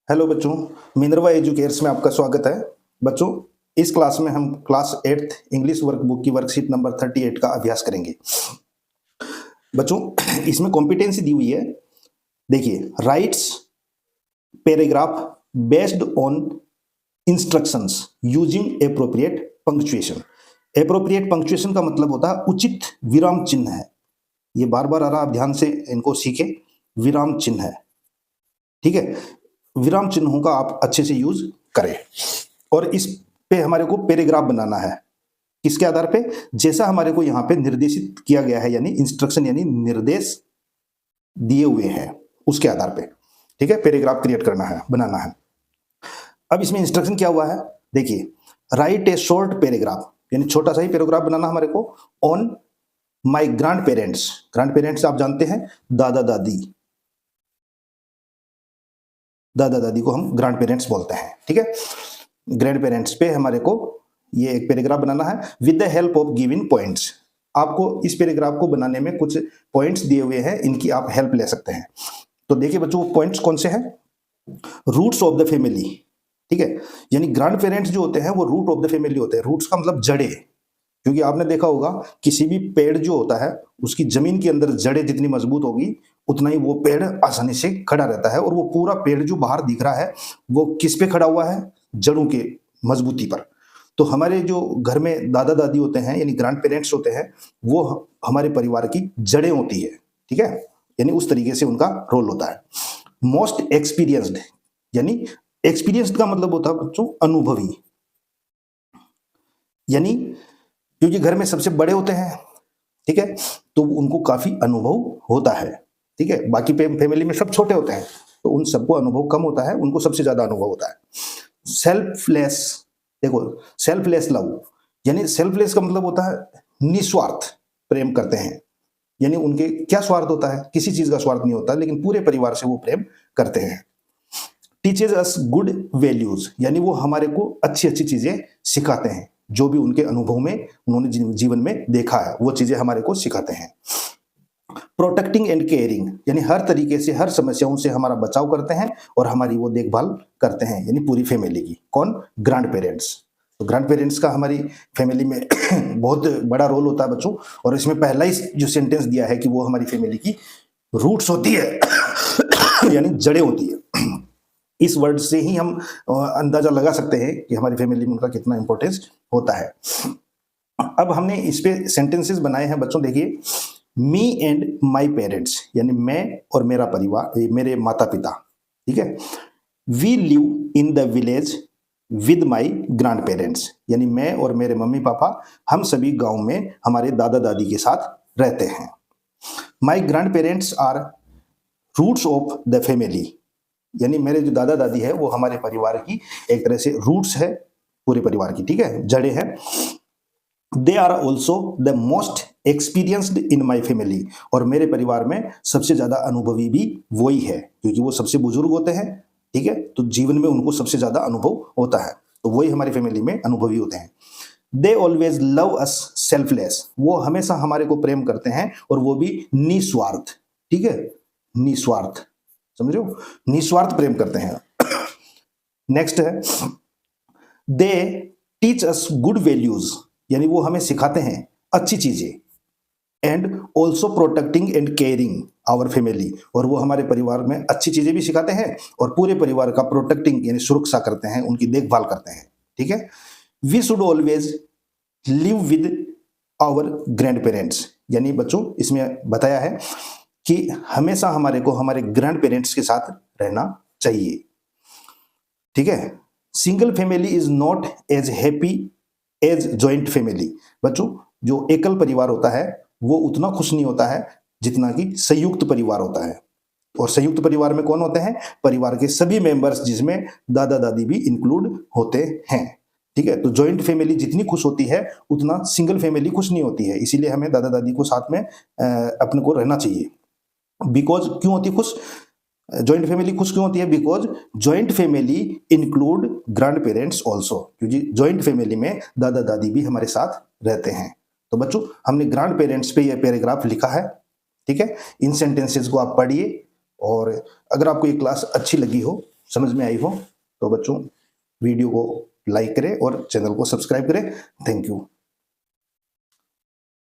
Hello बच्चों, Minerva एजुकेयर्स में आपका स्वागत है। बच्चों, इस क्लास में हम क्लास 8th इंग्लिश वर्कबुक की वर्कशीट नंबर 38 का अभ्यास करेंगे। बच्चों, इसमें कॉम्पिटेंसी दी हुई है। देखिए, rights paragraph based on instructions using appropriate punctuation. Appropriate punctuation का मतलब होता है उचित विराम चिन्ह है। ये बार बार आ रहा, आप ध्यान से इनको सीखें। विराम चिन्ह है, ठीक है। विराम चिन्हों का आप अच्छे से यूज करें। और इस पे हमारे को पैराग्राफ बनाना है। किसके आधार पे? जैसा हमारे को यहाँ पे निर्देशित किया गया है, यानी इंस्ट्रक्शन यानी निर्देश दिए हुए हैं, उसके आधार पे, ठीक है, पैराग्राफ क्रिएट करना है, बनाना है। अब इसमें इंस्ट्रक्शन क्या हुआ है, देखिए, राइट ए शॉर्ट पैराग्राफ, यानी छोटा सा ही पैराग्राफ बनाना हमारे को, on my grand parents. Grand parents आप जानते हैं, दादा दादी। दादा दादी को हम ग्रैंड पेरेंट्स बोलते हैं, ठीक है। ग्रैंड पेरेंट्स पे हमारे को ये एक पैराग्राफ बनाना है with the help of given points. आपको इस पैराग्राफ को बनाने में कुछ पॉइंट्स दिए हुए हैं, इनकी आप हेल्प ले सकते हैं। तो देखिए बच्चों, वो पॉइंट्स कौन से हैं? रूट्स ऑफ द फैमिली, ठीक है। यानी ग्रैंड पेरेंट्स जो होते हैं वो रूट ऑफ द फैमिली होते हैं। रूट्स का मतलब जड़ें, क्योंकि आपने देखा होगा किसी भी पेड़ जो होता है उसकी जमीन के अंदर जड़ें जितनी मजबूत होगी उतना ही वो पेड़ आसानी से खड़ा रहता है। और वो पूरा पेड़ जो बाहर दिख रहा है वो किस पे खड़ा हुआ है? जड़ों के मजबूती पर। तो हमारे जो घर में दादा दादी होते हैं यानी ग्रैंड पेरेंट्स होते हैं, वो हमारे परिवार की जड़ें होती है, ठीक है। यानी उस तरीके से उनका रोल होता है। मोस्ट एक्सपीरियंस्ड, यानी एक्सपीरियंस्ड का मतलब होता है बच्चों अनुभवी, यानी क्योंकि घर में सबसे बड़े होते हैं, ठीक है, तो उनको काफी अनुभव होता है, ठीक है। बाकी फैमिली में सब छोटे होते हैं तो उन सबको अनुभव कम होता है, उनको सबसे ज्यादा अनुभव होता है। सेल्फलेस, देखो, सेल्फलेस लव, यानी सेल्फलेस का मतलब होता है निस्वार्थ प्रेम करते हैं। यानी उनके क्या स्वार्थ होता है? किसी चीज का स्वार्थ नहीं होता, लेकिन पूरे परिवार से वो प्रेम करते हैं। टीचेज अस गुड वैल्यूज, यानी वो हमारे को अच्छी अच्छी चीजें सिखाते हैं। जो भी उनके अनुभव में उन्होंने जीवन में देखा है वो चीजें हमारे को सिखाते हैं। प्रोटेक्टिंग एंड केयरिंग, यानी हर तरीके से हर समस्याओं से हमारा बचाव करते हैं और हमारी वो देखभाल करते हैं, यानी पूरी फैमिली की। कौन? Grand parents. तो ग्रैंड पेरेंट्स का हमारी फैमिली में बहुत बड़ा रोल होता है बच्चों। और इसमें पहला ही जो सेंटेंस दिया है कि वो हमारी फैमिली की रूट्स होती है यानी जड़ें होती है। इस वर्ड से ही हम अंदाजा लगा सकते हैं कि हमारी फैमिली में उनका कितना इंपॉर्टेंस होता है। अब हमने इस पे सेंटेंसेस बनाए हैं बच्चों, देखिए, मी एंड माई पेरेंट्स, यानी मैं और मेरा परिवार, मेरे माता पिता, ठीक है। We live in the village with my grandparents, यानी मैं और मेरे मम्मी पापा हम सभी गांव में हमारे दादा दादी के साथ रहते हैं। My grandparents are roots of the family, यानी मेरे जो दादा दादी है वो हमारे परिवार की एक तरह से रूट्स है, पूरे परिवार की, ठीक है, जड़ें हैं। They are also the most experienced in my family, और मेरे परिवार में सबसे ज्यादा अनुभवी भी वही है, क्योंकि वो सबसे बुजुर्ग होते हैं, ठीक है, तो जीवन में उनको सबसे ज्यादा अनुभव होता है, तो वही हमारी फैमिली में अनुभवी होते हैं। They always love us selfless, वो हमेशा हमारे को प्रेम करते हैं और वो भी निस्वार्थ, ठीक है, निस्वार्थ, समझो, निस्वार्थ प्रेम करते हैं। नेक्स्ट है, they teach us good values, यानी वो हमें सिखाते हैं अच्छी चीजें। And also protecting and caring our family, और वो हमारे परिवार में अच्छी चीजें भी सिखाते हैं और पूरे परिवार का प्रोटेक्टिंग यानी सुरक्षा करते हैं, उनकी देखभाल करते हैं, ठीक है। We should always live with our grandparents, यानी बच्चों इसमें बताया है कि हमेशा हमारे को हमारे ग्रैंड पेरेंट्स के साथ रहना चाहिए, ठीक है। Single family is not as happy as joint family, बच्चों जो एकल परिवार होता है वो उतना खुश नहीं होता है जितना कि संयुक्त परिवार होता है। और संयुक्त परिवार में कौन होते हैं? परिवार के सभी मेंबर्स, जिसमें दादा दादी भी इंक्लूड होते हैं, ठीक है। तो जॉइंट फैमिली जितनी खुश होती है उतना सिंगल फैमिली खुश नहीं होती है, इसीलिए हमें दादा दादी को साथ में अपने को रहना चाहिए। बिकॉज क्यों होती खुश जॉइंट फैमिली? खुश क्यों होती है? Because joint family include grand parents also, क्योंकि जॉइंट फैमिली में दादा दादी भी हमारे साथ रहते हैं। तो बच्चों हमने ग्रैंड पेरेंट्स पे यह पैराग्राफ लिखा है, ठीक है। इन सेंटेंसेस को आप पढ़िए, और अगर आपको ये क्लास अच्छी लगी हो समझ में आई हो तो बच्चों वीडियो को लाइक करें और चैनल को सब्सक्राइब करें। Thank you.